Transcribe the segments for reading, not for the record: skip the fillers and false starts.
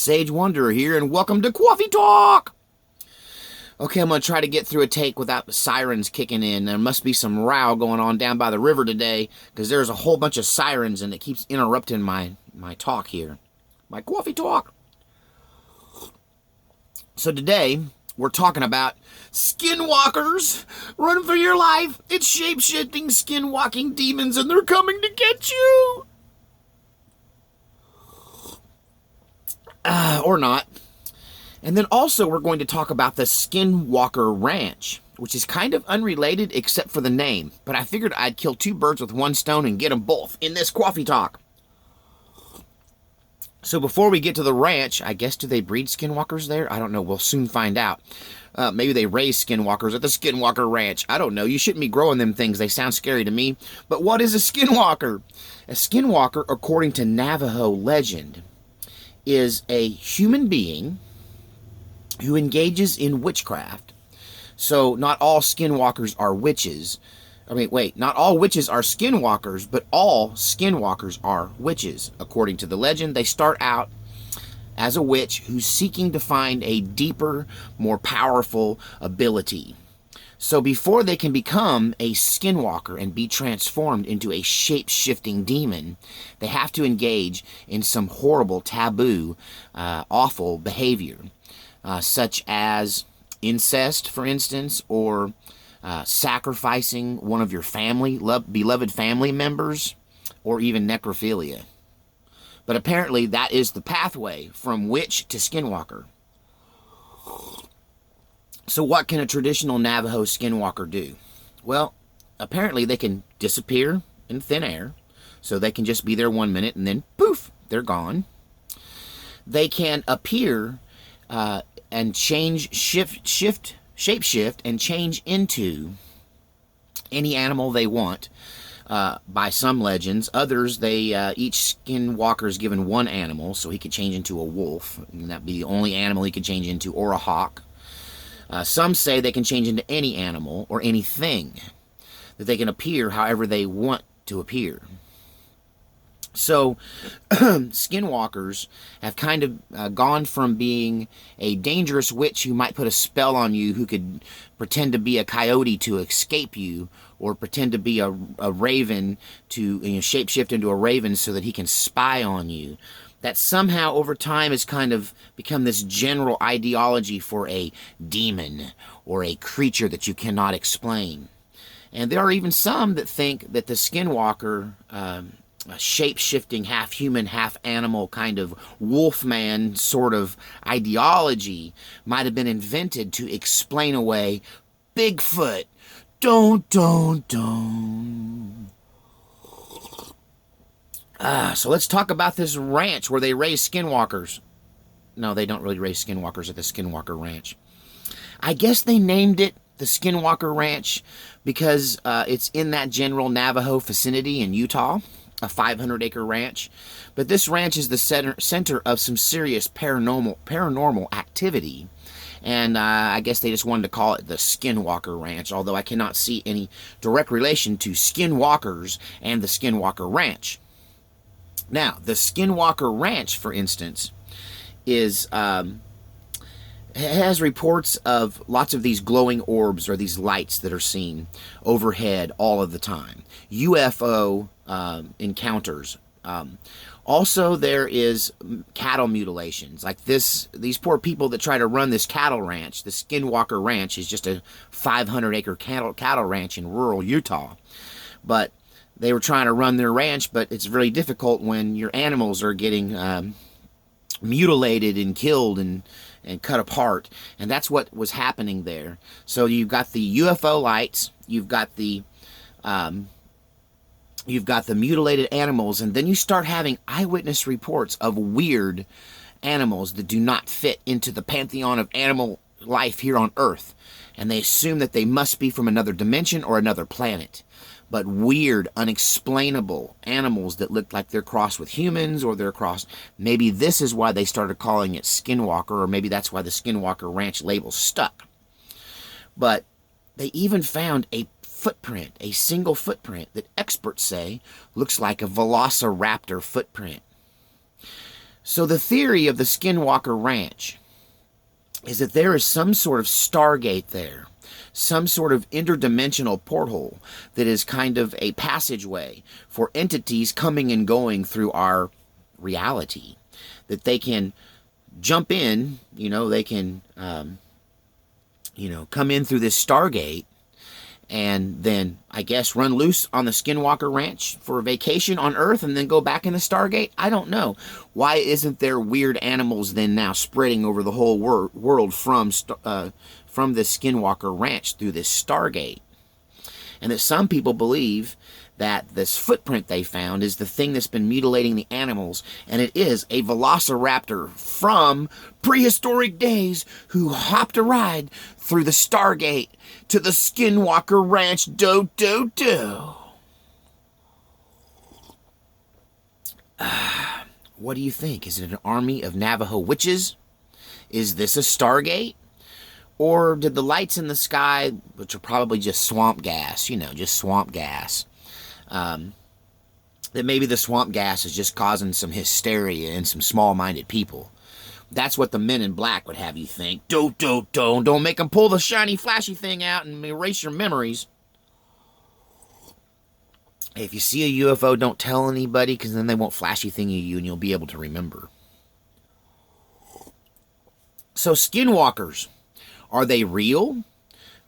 Sage Wanderer here, and welcome to Coffee Talk! Okay, I'm going to try to get through a take without the sirens kicking in. There must be some row going on down by the river today, because there's a whole bunch of sirens, and it keeps interrupting my talk here. My Coffee Talk! So today, we're talking about skinwalkers. Run for your life! It's shape-shifting, skinwalking demons, and they're coming to get you! Or not. And then also we're going to talk about the Skinwalker Ranch, which is kind of unrelated except for the name. But I figured I'd kill two birds with one stone and get them both in this Coffee Talk. So before we get to the ranch, I guess, do they breed skinwalkers there? I don't know. We'll soon find out. Maybe they raise skinwalkers at the Skinwalker Ranch. I don't know. You shouldn't be growing them things. They sound scary to me. But what is a skinwalker? A skinwalker, according to Navajo legend, is a human being who engages in witchcraft. So not all skinwalkers are witches. Not all witches are skinwalkers, but all skinwalkers are witches. According to the legend, they start out as a witch who's seeking to find a deeper, more powerful ability. So before they can become a skinwalker and be transformed into a shape-shifting demon, they have to engage in some horrible, taboo, awful behavior, such as incest, for instance, or sacrificing one of your beloved family members, or even necrophilia. But apparently that is the pathway from witch to skinwalker. So what can a traditional Navajo skinwalker do? Well, apparently they can disappear in thin air, so they can just be there 1 minute and then poof, they're gone. They can appear and shapeshift and change into any animal they want. By some legends, others, each skinwalker is given one animal, so he could change into a wolf, and that'd be the only animal he could change into, or a hawk. Some say they can change into any animal or anything, that they can appear however they want to appear. So, skinwalkers have kind of gone from being a dangerous witch who might put a spell on you, who could pretend to be a coyote to escape you, or pretend to be a raven to shapeshift into a raven so that he can spy on you. That somehow over time has kind of become this general ideology for a demon or a creature that you cannot explain. And there are even some that think that the skinwalker, shape-shifting, half-human, half-animal kind of wolfman sort of ideology might have been invented to explain away Bigfoot. Don't. So let's talk about this ranch where they raise skinwalkers. No, they don't really raise skinwalkers at the Skinwalker Ranch. I guess they named it the Skinwalker Ranch because it's in that general Navajo vicinity in Utah, a 500-acre ranch. But this ranch is the center of some serious paranormal activity. And I guess they just wanted to call it the Skinwalker Ranch, although I cannot see any direct relation to skinwalkers and the Skinwalker Ranch. Now, the Skinwalker Ranch, for instance, has reports of lots of these glowing orbs or these lights that are seen overhead all of the time. UFO encounters. Also, there is cattle mutilations. Like these poor people that try to run this cattle ranch. The Skinwalker Ranch is just a 500-acre cattle ranch in rural Utah. But they were trying to run their ranch, but it's really difficult when your animals are getting mutilated and killed and cut apart. And that's what was happening there. So you've got the UFO lights, you've got the mutilated animals, and then you start having eyewitness reports of weird animals that do not fit into the pantheon of animal life here on Earth. And they assume that they must be from another dimension or another planet. But weird, unexplainable animals that look like they're crossed with humans, or they're crossed. Maybe this is why they started calling it Skinwalker, or maybe that's why the Skinwalker Ranch label stuck. But they even found a footprint, a single footprint that experts say looks like a velociraptor footprint. So the theory of the Skinwalker Ranch is that there is some sort of Stargate there, some sort of interdimensional porthole that is kind of a passageway for entities coming and going through our reality, that they can jump in, they can, come in through this Stargate and then, I guess, run loose on the Skinwalker Ranch for a vacation on Earth and then go back in the Stargate? I don't know. Why isn't there weird animals then now spreading over the whole world from the Skinwalker Ranch through this Stargate? And that some people believe that this footprint they found is the thing that's been mutilating the animals, and it is a velociraptor from prehistoric days who hopped a ride through the Stargate to the Skinwalker Ranch. What do you think? Is it an army of Navajo witches? Is this a Stargate? Or did the lights in the sky, which are probably just swamp gas, just swamp gas, that maybe the swamp gas is just causing some hysteria in some small-minded people? That's what the men in black would have you think. Don't make them pull the shiny, flashy thing out and erase your memories. Hey, if you see a UFO, don't tell anybody, because then they won't flashy thing you and you'll be able to remember. So skinwalkers, are they real?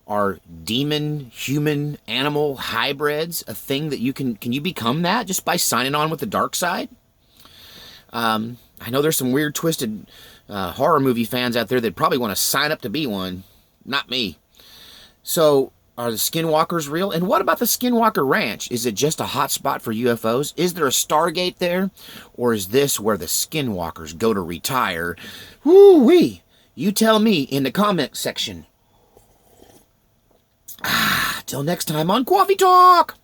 Are demon, human, animal hybrids a thing that can you become that just by signing on with the dark side? I know there's some weird, twisted horror movie fans out there that probably want to sign up to be one. Not me. So, are the Skinwalkers real? And what about the Skinwalker Ranch? Is it just a hot spot for UFOs? Is there a Stargate there? Or is this where the Skinwalkers go to retire? Woo-wee! You tell me in the comment section. Till next time on Coffee Talk!